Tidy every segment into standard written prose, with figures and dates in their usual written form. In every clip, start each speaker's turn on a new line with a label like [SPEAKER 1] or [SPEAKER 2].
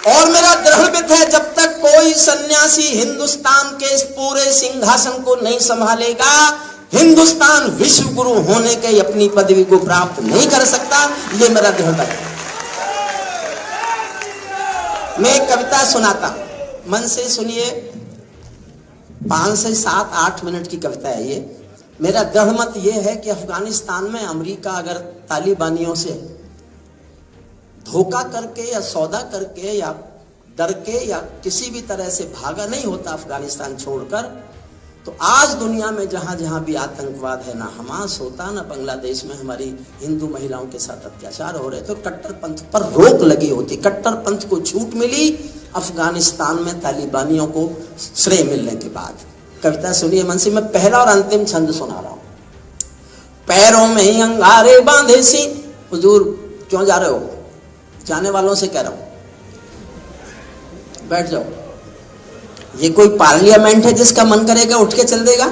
[SPEAKER 1] और मेरा दृढ़ विश्वास है जब तक कोई सन्यासी हिंदुस्तान के इस पूरे सिंहासन को नहीं संभालेगा, हिंदुस्तान विश्व गुरु होने के अपनी पदवी को प्राप्त नहीं कर सकता। ये मेरा दृढ़ विश्वास है। मैं एक कविता सुनाता, मन से सुनिए। 5 से 7-8 मिनट की कविता है ये। मेरा दृढ़ मत ये है कि अफगानिस्तान में अमेरिका अगर तालिबानियों से धोखा करके या सौदा करके या डर के या किसी भी तरह से भागा नहीं होता अफगानिस्तान छोड़कर, तो आज दुनिया में जहां जहां भी आतंकवाद है, ना हमास होता, ना बांग्लादेश में हमारी हिंदू महिलाओं के साथ अत्याचार हो रहे थे, तो कट्टरपंथ पर रोक लगी होती। कट्टरपंथ को छूट मिली अफगानिस्तान में तालिबानियों को श्रेय मिलने के बाद। कविता सुनिए मन से। मैं पहला और अंतिम छंद सुना रहा हूं। पैरों में ही अंगारे बांधे सी। हुजूर क्यों जा रहे हो? जाने वालों से कह रहा हूं बैठ जाओ। ये कोई पार्लियामेंट है जिसका मन करेगा उठ के चल देगा?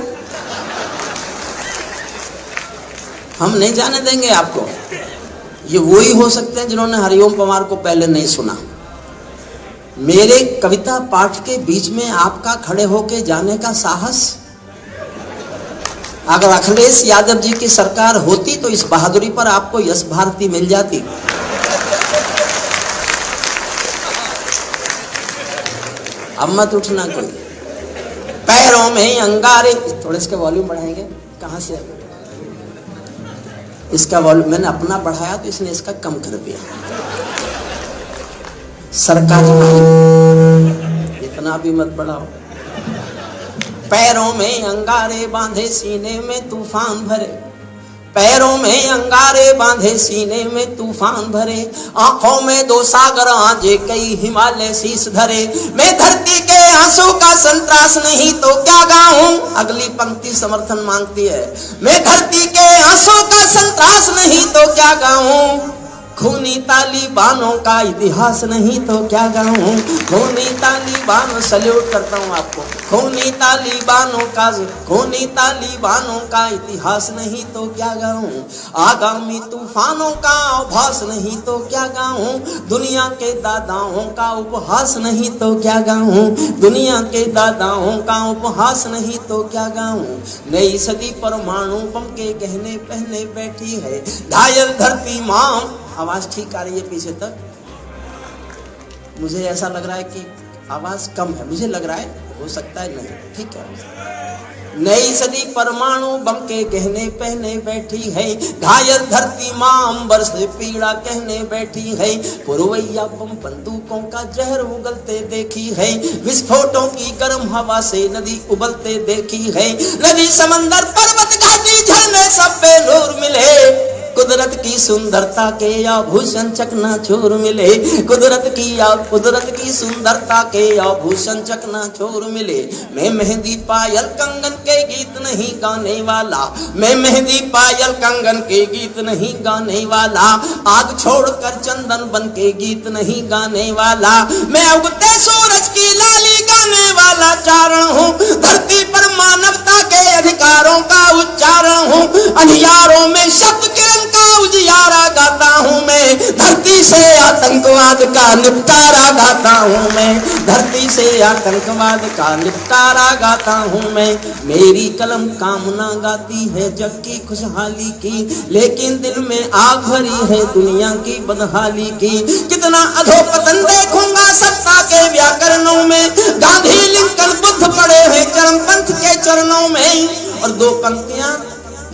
[SPEAKER 1] हम नहीं जाने देंगे आपको। ये वही हो सकते हैं जिन्होंने हरिओम पवार को पहले नहीं सुना। मेरे कविता पाठ के बीच में आपका खड़े होके जाने का साहस। अगर अखिलेश यादव जी की सरकार होती तो इस बहादुरी पर आपको यश भारती मिल जाती। अब मत उठना कोई। पैरों में ही अंगारे। थोड़े इसका वॉल्यूम बढ़ाएंगे। कहां से? इसका वॉल्यूम मैंने अपना बढ़ाया तो इसने इसका कम कर दिया। सरकारी इतना भी मत बढ़ाओ। पैरों में अंगारे बांधे सीने में तूफान भरे। पैरों में अंगारे बांधे सीने में तूफान भरे। आंखों में 2 सागर आजे कई हिमालय शीश धरे। मैं धरती के आंसू का संतरास नहीं तो क्या गाऊं। अगली पंक्ति समर्थन मांगती है। मैं धरती के आंसू का संतरास नहीं तो क्या गाऊं। खूनी तालिबानों का इतिहास नहीं तो क्या गाऊं। खूनी तालिबानों, सल्यूट करता हूं आपको। खूनी तालिबानों का इतिहास नहीं तो क्या गाऊं। आगामी तूफानों का आभास नहीं तो क्या गाऊं। दुनिया के दादाओं का उपहास नहीं तो क्या गाऊं। दुनिया के दादाओं का उपहास नहीं तो क्या गाऊं। नई सदी परमाणु बम के गहने पहने बैठी है। घायल धरती मां। आवाज ठीक आ रही है पीछे तक? मुझे ऐसा लग रहा है कि आवाज कम है। मुझे लग रहा है, हो सकता है नहीं। ठीक है। नई सदी परमाणु बम के गहने पहने बैठी है। घायल धरती मां अंबर से पीड़ा कहने बैठी है। पुरवैया बम बंदूकों का जहर उगलते देखी है। विस्फोटों की गर्म हवा से नदी उबलते देखी है। नदी समंदर पर्वत घाटी झरने सब पे नूर मिले। कुदरत की सुंदरता के आभूषण चकनाचूर मिले। कुदरत की सुंदरता के आभूषण चकनाचूर मिले। मैं मेहंदी पायल कंगन के गीत नहीं गाने वाला। मैं मेहंदी पायल कंगन के गीत नहीं गाने वाला। आग छोड़कर चंदन बन के गीत नहीं गाने वाला। मैं उगते सूरज की लाली गाने वाला चारण हूँ। धरती पर मानवता के अधिकारों का उच्चारण हूँ। अंधियारों में शब्द किरण का उजियारा गाता हूँ मैं। धरती से आतंकवाद का निपटारा गाता हूँ मैं। धरती से आतंकवाद का निपटारा गाता हूँ मैं। मेरी कलम कामना गाती है जग की खुशहाली की, लेकिन दिल में आग भरी है दुनिया की बदहाली की। कितना अधोपतन देखूंगा सत्ता के व्याकरणों में। गांधी लिंकन बुद्ध पड़े हैं चरमपंथ के चरणों में। और 2 पंक्तियां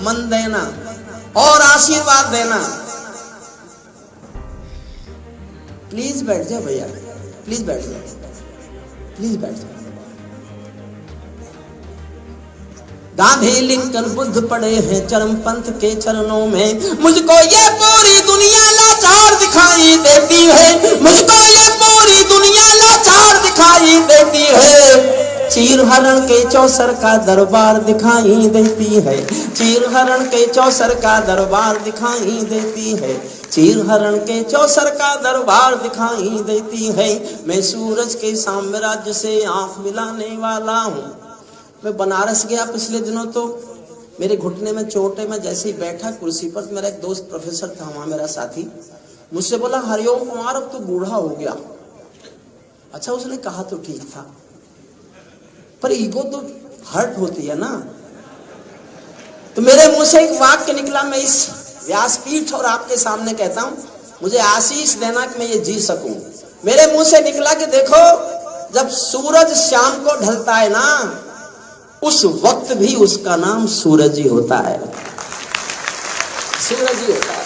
[SPEAKER 1] मन देना और आशीर्वाद देना। प्लीज बैठ जाओ भैया, प्लीज बैठ जाओ, प्लीज बैठ जाओ। गांधी लिंकन बुद्ध पड़े हैं चरमपंथ के चरणों में। मुझको ये पूरी दुनिया लाचार दिखाई देती है। मुझको ये पूरी दुनिया लाचार दिखाई देती है। चीर हरण के चौसर का दरबार दिखाई देती है। चीर हरण के चौसर का दरबार दिखाई देती है। चीर हरण के चौसर का दरबार दिखाई देती है। मैं सूरज के साम्राज्य से आंख मिलाने वाला हूँ। मैं बनारस गया पिछले दिनों, तो मेरे घुटने में चोट है। मैं जैसे ही बैठा कुर्सी पर, मेरा एक दोस्त प्रोफेसर था वहां, मेरा साथी, मुझसे बोला हरिओम कुमार अब तो बूढ़ा हो गया। अच्छा उसने कहा तो ठीक था, पर ईगो तो हर्ट होती है ना। तो मेरे मुंह से एक वाक्य निकला, मैं इस व्यासपीठ और आपके सामने कहता हूं, मुझे आशीष देना कि मैं ये जी सकूं। मेरे मुंह से निकला कि देखो, जब सूरज शाम को ढलता है ना, उस वक्त भी उसका नाम सूरज ही होता है, सूरज ही होता है।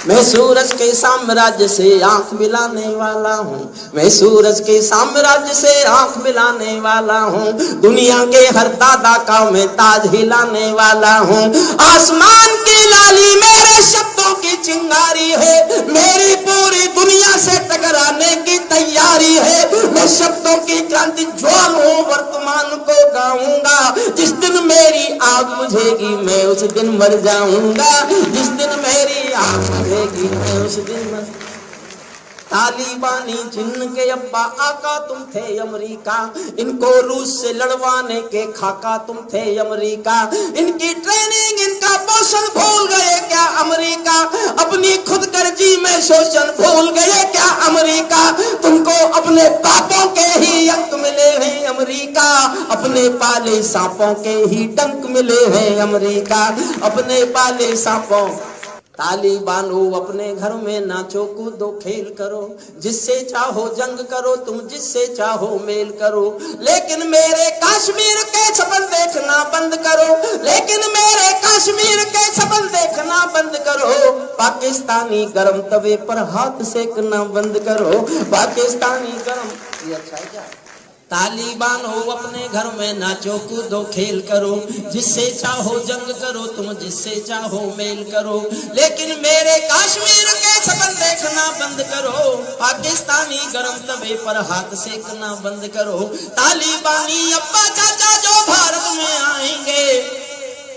[SPEAKER 1] मैं सूरज के साम्राज्य से आंख मिलाने वाला हूँ, मैं सूरज के साम्राज्य से आंख मिलाने वाला हूँ, दुनिया के हर दादा का मैं ताज हिलाने वाला हूँ। आसमान की लाली मेरे शब्दों की चिंगारी है, मेरी पूरी दुनिया से टकराने की तैयारी है। मैं शब्दों की क्रांति ज्वालों वर्तमान को गाऊंगा, जिस दिन मेरी आग बुझेगी मैं उस दिन मर जाऊंगा, जिस दिन मेरी आग मैं उस दिन मर। तालिबानी जिन्न के अब्बा आका तुम थे अमेरिका, इनको रूस से लड़वाने के खाका तुम थे अमेरिका। इनकी ट्रेनिंग इनका पोषण भूल गए क्या अमेरिका, अपनी खुदगर्जी में शोषण भूल गए क्या अमेरिका। तुमको अपने पापों के ही अंक मिले हैं अमेरिका, अपने पाले सांपों के ही डंक मिले हैं अमेरिका, अपने पाले सांपों। तालिबानो अपने घर में नाचो कूदो खेल करो, जिससे चाहो जंग करो तुम, जिससे चाहो मेल करो, लेकिन मेरे कश्मीर के सपन देखना बंद करो, लेकिन मेरे कश्मीर के सपन देखना बंद करो। पाकिस्तानी गरम तवे पर हाथ सेकना बंद करो, पाकिस्तानी गरम। ये अच्छा है क्या? तालिबान हो अपने घर में नाचो कूदो खेल करो, जिससे चाहो जंग करो तुम, जिससे चाहो मेल करो, लेकिन मेरे कश्मीर के सपन देखना बंद करो। पाकिस्तानी गरम तवे पर हाथ सेकना बंद करो। तालिबानी अब्बा चाचा जो भारत में आएंगे,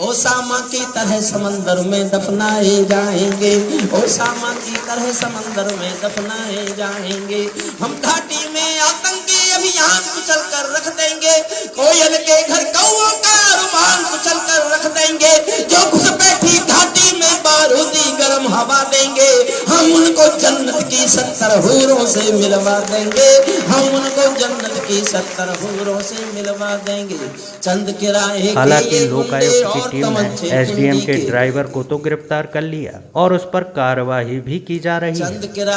[SPEAKER 1] ओसामा की तरह समंदर में दफनाए जाएंगे, ओसामा की तरह समंदर में दफनाए जाएंगे। हम घाटी में आतंकी अभियान कुचल कर रख देंगे, कोयल के घर कौओं का रुमाल कुचल कर रख देंगे, जो घुसपैठी घाटी में बारूदी गर्म हवा देंगे, हम उनको जन्नत की 70 हूरों से मिलवा देंगे, हम उनको जन्नत की 70 हूरों से मिलवा देंगे। चंद किराए।
[SPEAKER 2] हालांकि लोकायुक्त की टीम ने एसडीएम के ड्राइवर को तो गिरफ्तार कर लिया और उस पर कार्रवाई भी की जा रही है,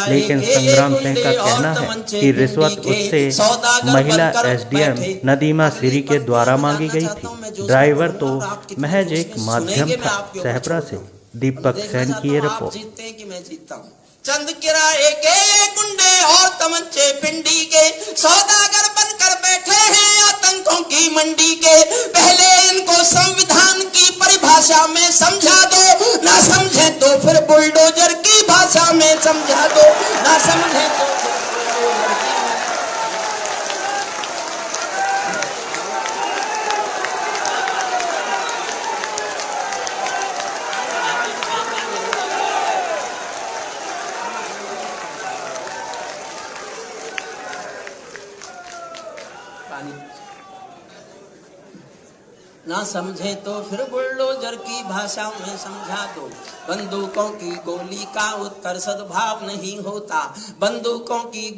[SPEAKER 2] लेकिन संग्राम सिंह का कहना है कि रिश्वत उससे महिला एसडीएम नदीमा सिरी के द्वारा मांगी गई थी। ड्राइवर तो महज एक माध्यम था। सहपरा से दीपक सेन की ये रिपोर्ट।
[SPEAKER 1] चंद किराए के गुंडे और तमंचे पिंडी के सौदागर बनकर बैठे हैं आतंकों की मंडी के। पहले इनको संविधान की परिभाषा में समझा दो, ना समझे तो फिर बुलडोजर की भाषा में समझा दो, ना समझे तो ना समझे तो फिर बुलडोजर की भाषा में समझा दो। बंदूकों की गोली का उत्तर सद्भाव नहीं होता, बंदूकों की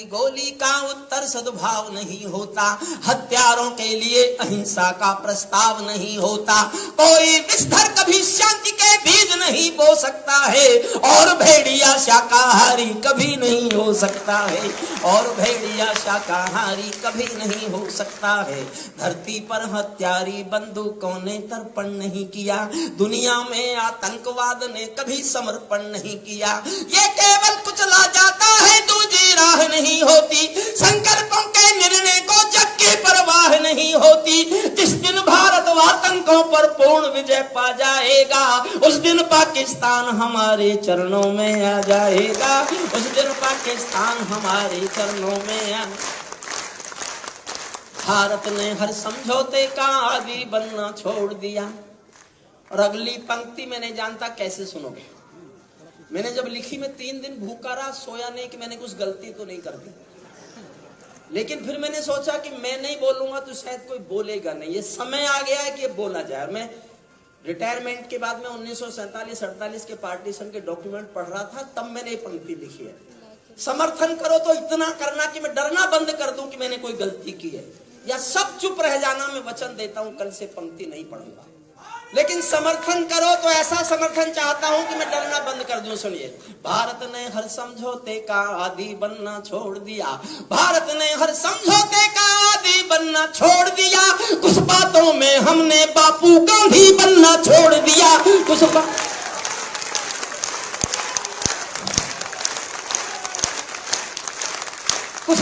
[SPEAKER 1] गोली का उत्तर सद्भाव नहीं होता। हत्यारों के लिए अहिंसा का प्रस्ताव नहीं होता। कोई विस्तर कभी शांति के बीज नहीं बो सकता है, और भेड़िया शाकाहारी कभी नहीं हो सकता है, और भेड़िया शाकाहारी कभी नहीं हो सकता है। धरती पर हत्यारी बंदूकों ने तर्पण नहीं किया, दुनिया में आतंकवाद ने कभी समर्पण नहीं किया। ये केवल कुचला जाता है, दूसरी राह नहीं होती। संकल्पों के निर्णय को जग की परवाह नहीं होती। जिस दिन भारत आतंकों पर पूर्ण विजय पा जाएगा, उस दिन पाकिस्तान हमारे चरणों में आ जाएगा, उस दिन पाकिस्तान हमारे चरणों में आ। भारत ने हर समझौते का आदी बनना छोड़ दिया। और अगली पंक्ति मैंने जानता कैसे सुनोगे। मैंने जब लिखी, मैं 3 दिन भूखा रहा, सोया नहीं कि मैंने कुछ गलती तो नहीं कर दी। लेकिन फिर मैंने सोचा कि मैं नहीं बोलूंगा तो शायद कोई बोलेगा नहीं। ये समय आ गया है कि ये बोला जाए। मैं रिटायरमेंट के बाद में 1947-48 के पार्टीशन के डॉक्यूमेंट पढ़ रहा था, तब मैंने ये पंक्ति लिखी है। समर्थन करो तो इतना करना कि मैं डरना बंद कर दूं कि मैंने कोई गलती की है, या सब चुप रह जाना। मैं वचन देता हूं कल से पंक्ति नहीं पढ़ूंगा। लेकिन समर्थन करो तो ऐसा समर्थन चाहता हूं कि मैं डरना बंद कर दूं। सुनिए, भारत ने हर समझौते का आदी बनना छोड़ दिया, भारत ने हर समझौते का आदी बनना छोड़ दिया। कुछ बातों में हमने बापू गांधी बनना छोड़ दिया, कुछ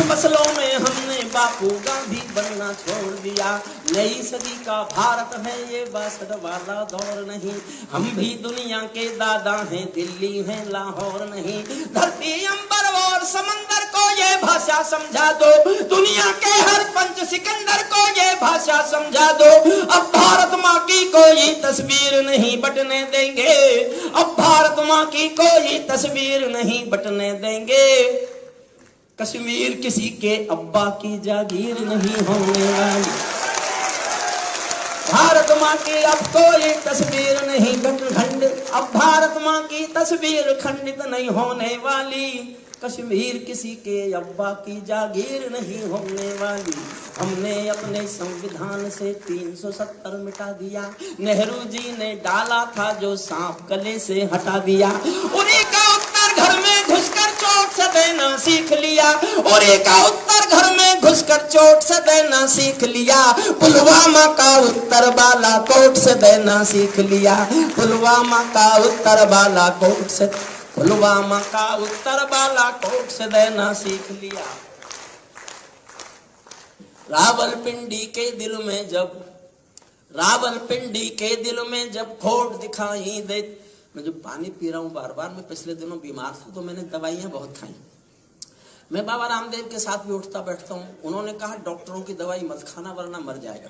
[SPEAKER 1] मसलों में हमने बापू गांधी बनना छोड़ दिया। नई सदी का भारत है ये 62 वाला दौर नहीं, हम भी दुनिया के दादा हैं, दिल्ली है लाहौर नहीं। धरती अंबर और समंदर को ये भाषा समझा दो, दुनिया के हर पंच सिकंदर को ये भाषा समझा दो। अब भारत माँ की कोई तस्वीर नहीं बटने देंगे, अब भारत माँ की कोई तस्वीर नहीं बटने देंगे। कश्मीर किसी के अब्बा की जागीर नहीं होने वाली, भारत माँ की अब कोई तस्वीर नहीं खंड, अब भारत माँ की तस्वीर खंडित नहीं होने वाली। कश्मीर किसी के अब्बा की जागीर नहीं होने वाली। हमने अपने संविधान से 370 मिटा दिया, नेहरू जी ने डाला था जो सांप गले से हटा दिया। उन्हीं का उत्तर घर में घुसकर चोट से देना सीख लिया, और एक उत्तर घर में घुसकर चोट से देना सीख लिया। पुलवामा का उत्तर बालाकोट से देना सीख लिया, पुलवामा का उत्तर बालाकोट से, पुलवामा का उत्तर बालाकोट से देना सीख लिया। रावलपिंडी के दिल में जब, रावलपिंडी के दिल में जब खोट दिखाई दे। मैं जो पानी पी रहा हूँ बार बार, मैं पिछले दिनों बीमार था तो मैंने दवाइयां बहुत खाई। मैं बाबा रामदेव के साथ भी उठता बैठता हूँ। उन्होंने कहा डॉक्टरों की दवाई मत खाना वरना मर जाएगा।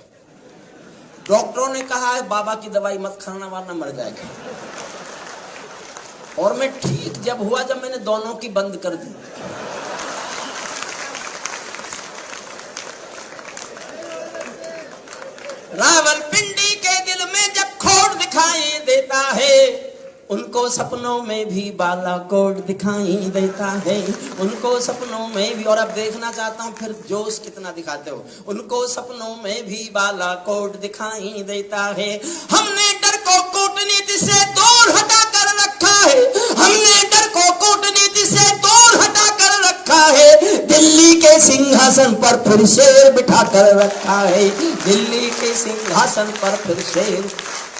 [SPEAKER 1] डॉक्टरों ने कहा है बाबा की दवाई मत खाना वरना मर जाएगा। और मैं ठीक जब हुआ जब मैंने दोनों की बंद कर दी। रावलपिंडी के दिल में जब खोट दिखाई देता है, उनको सपनों में भी बालाकोट दिखाई देता है, उनको सपनों में भी। और अब देखना चाहता हूँ फिर जोश कितना दिखाते हो। उनको सपनों में भी बालाकोट दिखाई देता है। हमने डर को कूटनीति से दूर हटा कर रखा है, हमने डर को कूटनीति से दूर हटा कर रखा है। दिल्ली के सिंहासन पर फिर शेर बिठा कर रखा है, दिल्ली के सिंहासन पर फिर शेर।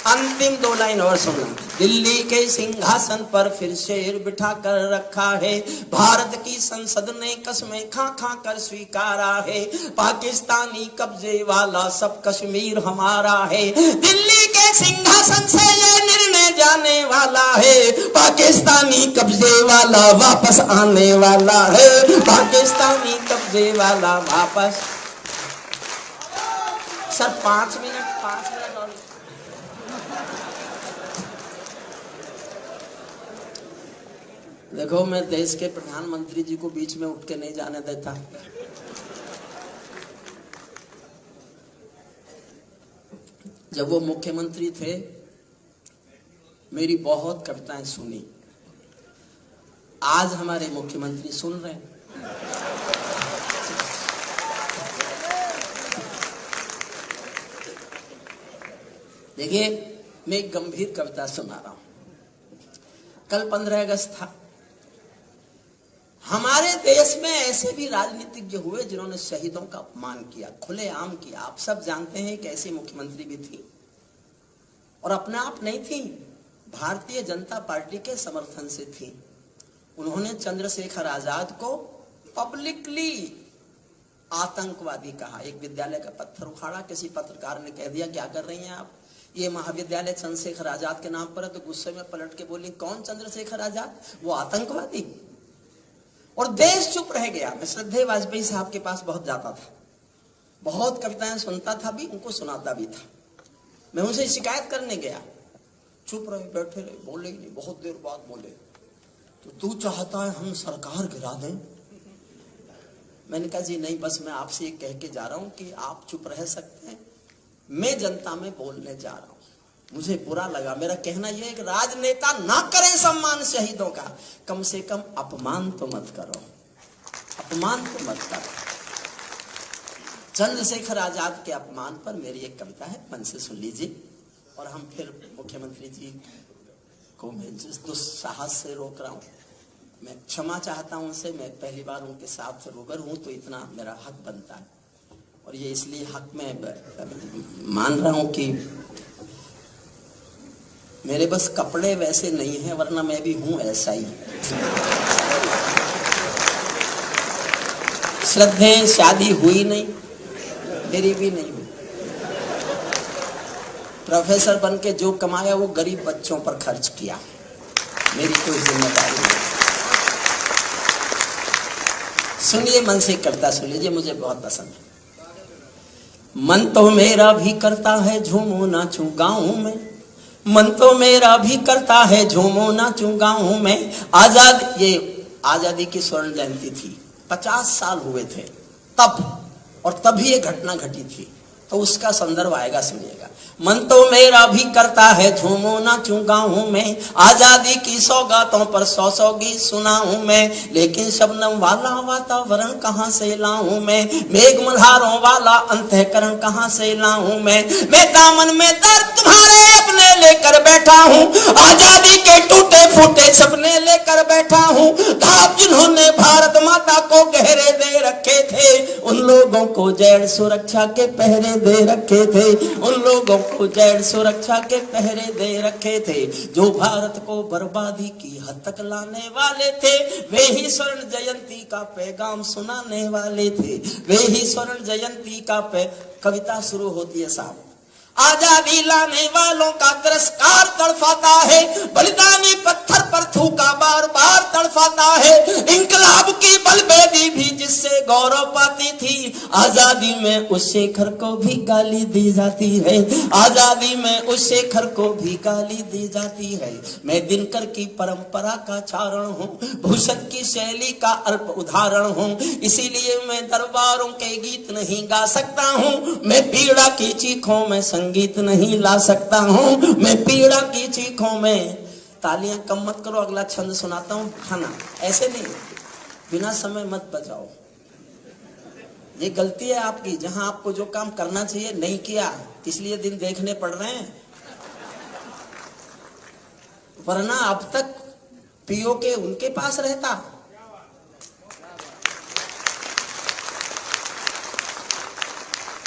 [SPEAKER 1] अंतिम 2 लाइन और सुनना। दिल्ली के सिंहासन पर फिर शेर बिठा कर रखा है। भारत की संसद ने कसमें खा खा कर स्वीकारा है, पाकिस्तानी कब्जे वाला सब कश्मीर हमारा है। दिल्ली के सिंहासन से ये निर्णय जाने वाला है, पाकिस्तानी कब्जे वाला वापस आने वाला है, पाकिस्तानी कब्जे वाला वापस। सर 5 मिनट और। देखो, मैं देश के प्रधानमंत्री जी को बीच में उठ के नहीं जाने देता। जब वो मुख्यमंत्री थे मेरी बहुत कविताएं सुनी। आज हमारे मुख्यमंत्री सुन रहे हैं। देखिए, मैं एक गंभीर कविता सुना रहा हूं। कल 15 अगस्त था। हमारे देश में ऐसे भी राजनीतिज्ञ हुए जिन्होंने शहीदों का अपमान किया, खुलेआम किया। आप सब जानते हैं कि ऐसी मुख्यमंत्री भी थी, और अपने आप नहीं थी, भारतीय जनता पार्टी के समर्थन से थी। उन्होंने चंद्रशेखर आजाद को पब्लिकली आतंकवादी कहा। एक विद्यालय का पत्थर उखाड़ा, किसी पत्रकार ने कह दिया क्या कर रही हैं आप, ये महाविद्यालय चंद्रशेखर आजाद के नाम पर है। तो गुस्से में पलट के बोली कौन चंद्रशेखर आजाद, वो आतंकवादी। और देश चुप रह गया। मैं श्रद्धेय वाजपेयी साहब के पास बहुत जाता था, बहुत कविताएं सुनता था भी, उनको सुनाता भी था। मैं उनसे शिकायत करने गया, चुप रहे, बैठे रहे, बोले ही नहीं। बहुत देर बाद बोले तो तू चाहता है हम सरकार गिरा दें। मैंने कहा जी नहीं, बस मैं आपसे ये कह के जा रहा हूं कि आप चुप रह सकते हैं, मैं जनता में बोलने जा रहा हूं। मुझे बुरा लगा। मेरा कहना यह है कि राजनेता ना करें सम्मान शहीदों का, कम से कम अपमान तो मत करो, अपमान तो मत करो। चंद्रशेखर आजाद के अपमान पर मेरी एक कविता है, मन से सुन लीजिए। और हम फिर मुख्यमंत्री जी को मैं जिस दुस्साहस से रोक रहा हूं, मैं क्षमा चाहता हूं उनसे। मैं पहली बार उनके साथ रूबरू हूं तो इतना मेरा हक बनता है, और ये इसलिए हक में मान रहा हूं कि मेरे बस कपड़े वैसे नहीं हैं, वरना मैं भी हूं ऐसा ही। श्रद्धे शादी हुई नहीं, मेरी भी नहीं हुई। प्रोफेसर बन के जो कमाया वो गरीब बच्चों पर खर्च किया, मेरी कोई जिम्मेदारी नहीं। सुनिए, मन से कविता सुन लीजिए, मुझे बहुत पसंद है। मन तो मेरा भी करता है झूमो नाचूं गाँव में, मन तो मेरा भी करता है झूमो नाचूं गाँव में। आजादी की स्वर्ण जयंती थी, 50 साल हुए थे तब, और तभी ये घटना घटी थी, तो उसका संदर्भ आएगा, सुनिएगा। मन तो मेरा भी करता है झूमो नाचूं गाऊं में, आजादी की सौगातों पर 100 गीत सुनाऊं मैं, लेकिन शबनम वाला वातावरण कहां से लाऊं मैं, मेघ मल्हारों वाला अंतःकरण कहां से लाऊं मैं दामन में दर्द तुम्हारे अपने लेकर बैठा हूं, आजादी के टूटे फूटे सपने लेकर बैठा हूं। घाव जिन्होंने भारत माता को गहरे दे रखे थे, उन लोगों को जैड़ सुरक्षा के पहरे दे रखे थे, उन लोगों को जैड़ सुरक्षा के पहरे दे रखे थे, जो भारत को बर्बादी की हद तक लाने वाले थे। वे ही स्वर्ण जयंती का पैगाम सुनाने वाले थे, वे ही स्वर्ण जयंती का कविता शुरू होती है साहब। आजादी लाने वालों का तिरस्कार तड़फाता है, बलिदानी पत्थर पर थूका बार बार तड़फाता है। इंकलाब की बलबेदी भी जिससे गौरव पाती थी, आजादी में उस शेखर को भी गाली दी जाती है, आजादी में उस शेखर को भी गाली दी जाती है। मैं दिनकर की परंपरा का चारण हूँ, भूषण की शैली का अल्प उदाहरण हूँ, इसीलिए मैं दरबारों के गीत नहीं गा सकता हूँ। मैं पीड़ा की चीखों में संगीत नहीं ला सकता हूं, मैं पीड़ा की चीखों में। तालियां कम मत करो, अगला छंद सुनाता हूं। खाना ऐसे नहीं, बिना समय मत बचाओ, ये गलती है आपकी। जहां आपको जो काम करना चाहिए नहीं किया, इसलिए दिन देखने पड़ रहे हैं, वरना अब तक पीओ के उनके पास रहता।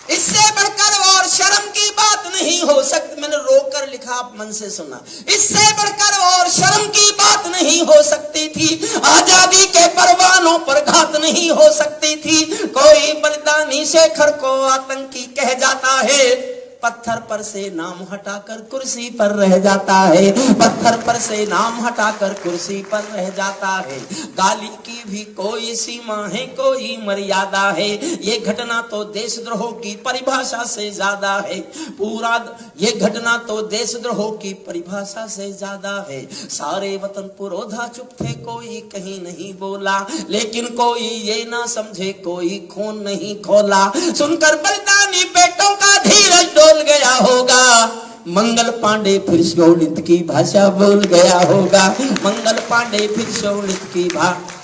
[SPEAKER 1] इससे बढ़कर और शर्म की बात नहीं हो सकती। मैंने रोकर लिखा, आप मन से सुना। इससे बढ़कर और शर्म की बात नहीं हो सकती थी, आजादी के परवानों पर घात नहीं हो सकती थी। कोई बलिदानी शेखर को आतंकी कह जाता है, पत्थर पर से नाम हटाकर कुर्सी पर रह जाता है, पत्थर पर से नाम हटाकर कुर्सी पर रह जाता है। गाली की भी कोई सीमा है, कोई मर्यादा है, ये घटना तो देशद्रोह की परिभाषा से ज्यादा है। पूरा ये घटना तो देशद्रोह की परिभाषा से ज्यादा है। सारे वतन पुरोधा चुप थे, कोई कहीं नहीं बोला, लेकिन कोई ये ना समझे कोई खून नहीं खोला। सुनकर बलिदानी बेटों का धीरज डोल गया होगा, मंगल पांडे फिर शोणित की भाषा बोल गया होगा, मंगल पांडे फिर शोणित की भाषा।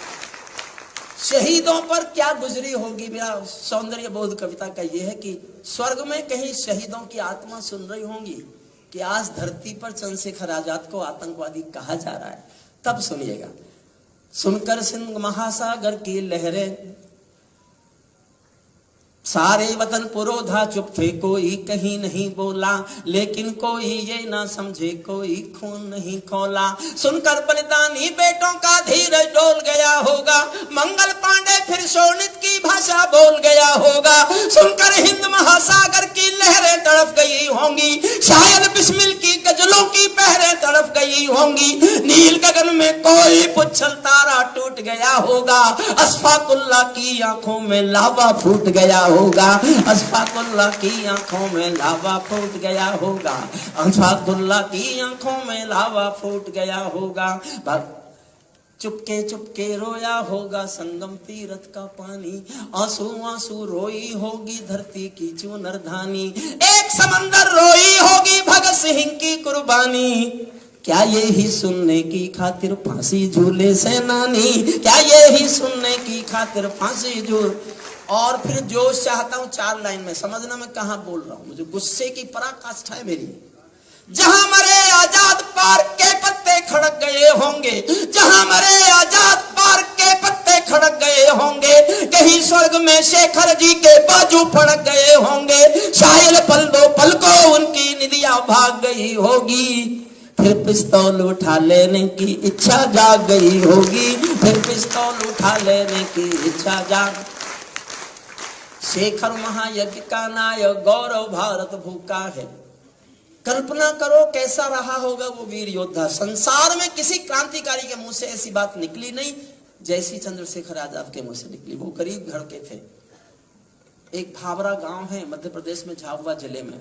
[SPEAKER 1] शहीदों पर क्या गुजरी होगी। मेरा सौंदर्य बोध कविता का यह है कि स्वर्ग में कहीं शहीदों की आत्मा सुन रही होंगी कि आज धरती पर चंद्रशेखर आजाद को आतंकवादी कहा जा रहा है। तब सुनिएगा। सुनकर सिंध महासागर की लहरें, सारे वतन पुरोधा चुप थे, कोई कहीं नहीं बोला, लेकिन कोई ये ना समझे कोई खून नहीं खोला। सुनकर बलिदानी बेटों का धीरज डोल गया होगा, मंगल पांडे फिर शोणित की भाषा बोल गया होगा। सुनकर हिंद महासागर की लहरें तड़प गई होंगी, शायद बिस्मिल की गजलों की पहरें तड़प गई होंगी। नील गगन में कोई पुच्छल तारा टूट गया होगा, अशफाकुल्लाह की आंखों में लावा फूट गया होगा, अशफाकुल्लाह की आंखों में लावा फूट गया होगा, अशफाकुल्लाह की आंखों में लावा फूट गया होगा। चुपके चुपके रोया होगा संगम तीरथ का पानी, आंसू आंसू रोई होगी धरती की चूनर धानी, एक समंदर रोई होगी भगत सिंह की कुर्बानी। क्या ये ही सुनने की खातिर फांसी झूले सेनानी, क्या ये ही सुनने की खातिर फांसी झूल। और फिर जोश चाहता हूं 4 लाइन में, समझना मैं कहां बोल रहा हूं, मुझे गुस्से की पराकाष्ठा है मेरी। जहां मरे आजाद पार्क के पत्ते खड़क गए होंगे, जहां मरे आजाद पार्क के पत्ते खड़क गए होंगे, कहीं स्वर्ग में शेखर जी के बाजू फड़क गए होंगे, शायद पल दो पल को उनकी निदिया भाग गई होगी, फिर पिस्तौल उठा लेने की इच्छा जाग गई होगी, फिर पिस्तौल उठा लेने की इच्छा जाग। शेखर महायज्ञ का नायक गौरव भारत भूखा है। कल्पना करो कैसा रहा होगा वो वीर योद्धा। संसार में किसी क्रांतिकारी के मुंह से ऐसी बात निकली नहीं जैसी चंद्रशेखर आजाद के मुंह से निकली। वो गरीब घर के थे। एक भावरा गांव है मध्य प्रदेश में, झाबुआ जिले में।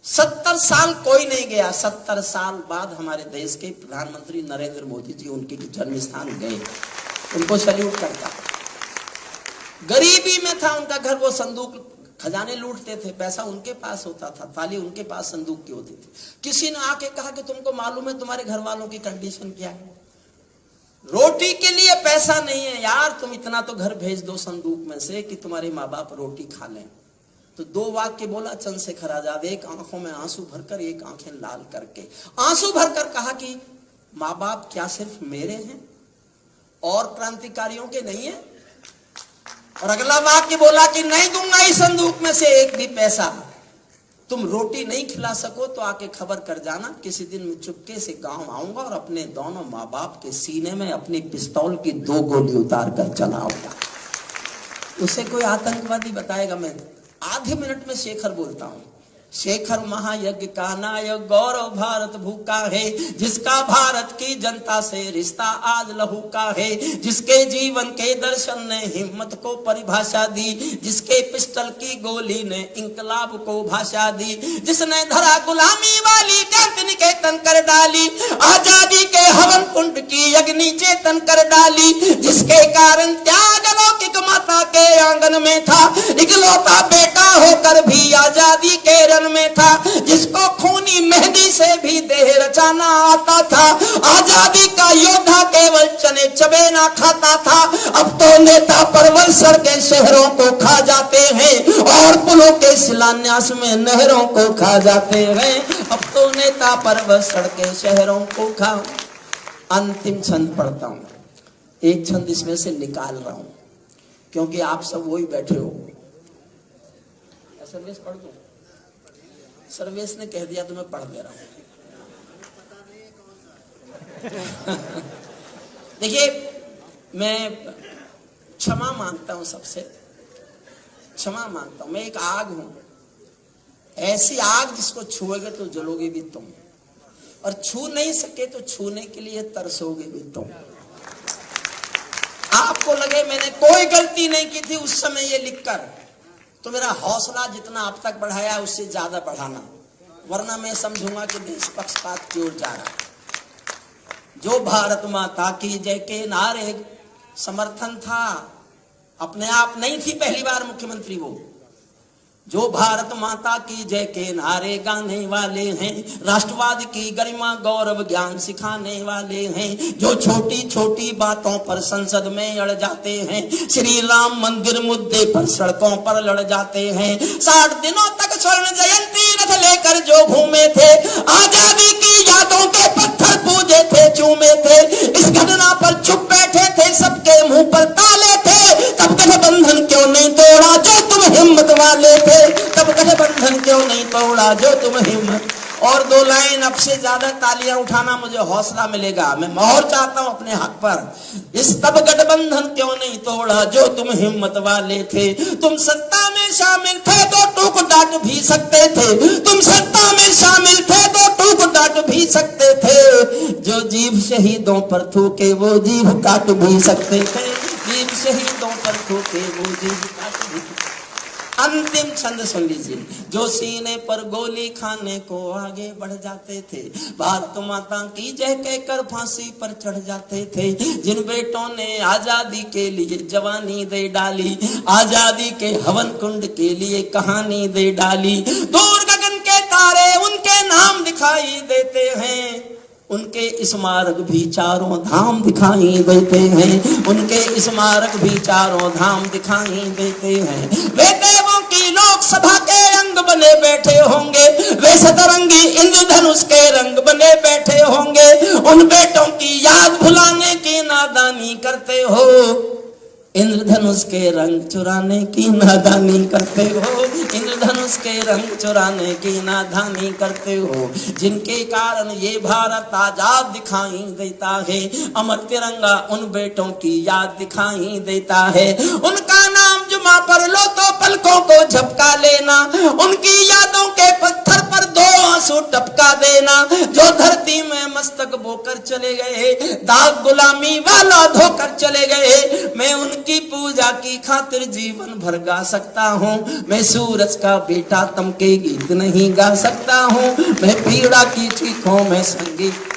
[SPEAKER 1] 70 साल कोई नहीं गया। 70 साल बाद हमारे देश के प्रधानमंत्री नरेंद्र मोदी जी उनके जन्म स्थान गए। उनको सैल्यूट करता। गरीबी में था उनका घर। वो संदूक खजाने लूटते थे, पैसा उनके पास होता था, ताली उनके पास संदूक की होती थी। किसी ने आके कहा कि तुमको मालूम है तुम्हारे घर वालों की कंडीशन क्या है, रोटी के लिए पैसा नहीं है यार, तुम इतना तो घर भेज दो संदूक में से कि तुम्हारे माँ बाप रोटी खा लें। तो 2 वाक्य बोला चंद्रशेखर आजाद, एक आंखों में आंसू भरकर, एक आंखें लाल करके। आंसू भरकर कहा कि माँ बाप क्या सिर्फ मेरे हैं और क्रांतिकारियों के नहीं है। और अगला वाक्य बोला कि नहीं दूंगा इस संदूक में से एक भी पैसा। तुम रोटी नहीं खिला सको तो आके खबर कर जाना, किसी दिन मैं चुपके से गांव आऊंगा और अपने दोनों माँ बाप के सीने में अपनी पिस्तौल की 2 गोली उतार कर चलाऊंगा। उसे कोई आतंकवादी बताएगा। मैं आधे मिनट में शेखर बोलता हूं। शेखर महायज्ञ का नायक गौरव भारत भूखा है, जिसका भारत की जनता से रिश्ता आज लहू का है, जिसके जीवन के दर्शन ने हिम्मत को परिभाषा दी, जिसके पिस्टल की गोली ने इंकलाब को भाषा दी, जिसने धरा गुलामी वाली शांति निकेतन कर डाली, आजादी के हवन कुंड की अग्नि चेतन कर डाली, जिसके कारण त्याग लौकिक माता के आंगन में था, इकलौता बेटा होकर भी आजादी के रन में था, जिसको खूनी मेहंदी से भी देह रचाना आता था, आजादी का योद्धा केवल चने चबे ना खाता था। अब तो नेता परवल सर के शहरों को खा जाते हैं और पुलों के शिलान्यास में नहरों को खा जाते हैं। अब तो नेता परवल सर के शहरों को खा। अंतिम छंद पढ़ता हूं, एक छंद इसमें से निकाल रहा हूं क्योंकि आप सब वही बैठे हो। सर्वेश पढ़ दो। सर्वेश ने कह दिया तो मैं पढ़ दे रहा हूं। देखिए, मैं क्षमा मांगता हूं सबसे, क्षमा मांगता हूं। मैं एक आग हूं, ऐसी आग जिसको छुएगे तो जलोगे भी तुम, और छू नहीं सके तो छूने के लिए तरसोगे भी तुम। आपको लगे मैंने कोई गलती नहीं की थी उस समय ये लिखकर, तो मेरा हौसला जितना अब तक बढ़ाया उससे ज्यादा बढ़ाना, वरना मैं समझूंगा कि देश पक्षपात की ओर जा रहा। जो भारत माता की जय के नारे समर्थन था, अपने आप नहीं थी पहली बार मुख्यमंत्री वो, जो भारत माता की जय के नारे गाने वाले हैं, राष्ट्रवाद की गरिमा गौरव ज्ञान सिखाने वाले हैं, जो छोटी छोटी बातों पर संसद में अड़ जाते हैं, श्री राम मंदिर मुद्दे पर सड़कों पर लड़ जाते हैं, 60 दिनों तक स्वर्ण जयंती रथ लेकर जो घूमे थे, आजादी की यादों के पत्थर पूजे थे, चूमे थे, इस घटना पर चुप बैठे थे, सबके मुंह पर ताले थे, तब गठबंधन क्यों नहीं तोड़ा जो तुम हिम्मत वाले थे, तब गठबंधन क्यों नहीं तोड़ा जो तुम हिम्मत। और 2 लाइन अब से ज्यादा तालियां उठाना मुझे हौसला मिलेगा, मैं मोहर चाहता हूं अपने हक पर। इस तब गठबंधन क्यों नहीं तोड़ा जो तुम हिम्मत वाले थे, तुम सत्ता में शामिल थे तो टूक डांट भी सकते थे, तुम सत्ता में शामिल थे तो टूक डांट भी सकते थे, जो जीभ शहीदों पर थूके वो जीभ काट भी सकते थे, जीभ शहीदों पर थूके वो जीभ काट भी। अंतिम छंद सुन लीजिए। जो सीने पर गोली खाने को आगे बढ़ जाते थे, भारत माता की जय कहकर फांसी पर चढ़ जाते थे, जिन बेटों ने आजादी के लिए जवानी दे डाली, आजादी के हवन कुंड के लिए कहानी दे डाली, दूर गगन के तारे उनके नाम दिखाई देते हैं, उनके स्मारक भी चारों धाम दिखाई देते हैं, उनके स्मारक भी चारों धाम दिखाई देते हैं। वे देवों की लोकसभा के अंग बने बैठे होंगे, वे सतरंगी इंद्रधनुष के रंग बने बैठे होंगे, उन बेटों की याद भुलाने की नादानी करते हो, इंद्रधनुष के रंग चुराने की नादानी करते हो, इंद्रधनुष के रंग चुराने की नादानी करते हो, जिनके कारण ये भारत आजाद दिखाई देता है, अमर तिरंगा उन बेटों की याद दिखाई देता है, उनका नाम जुमा पर लो तो पलकों को झपका लेना, उनकी यादों के पत्थर पर दो आंसू टपका देना, जो धरती में मस्तक बोकर चले गए, दाग गुलामी वाला धोकर चले गए, मैं उनकी पूजा की खातिर जीवन भर गा सकता हूँ, मैं सूरज का बेटा तम के गीत नहीं गा सकता हूँ, मैं पीड़ा की चीखों में संगीत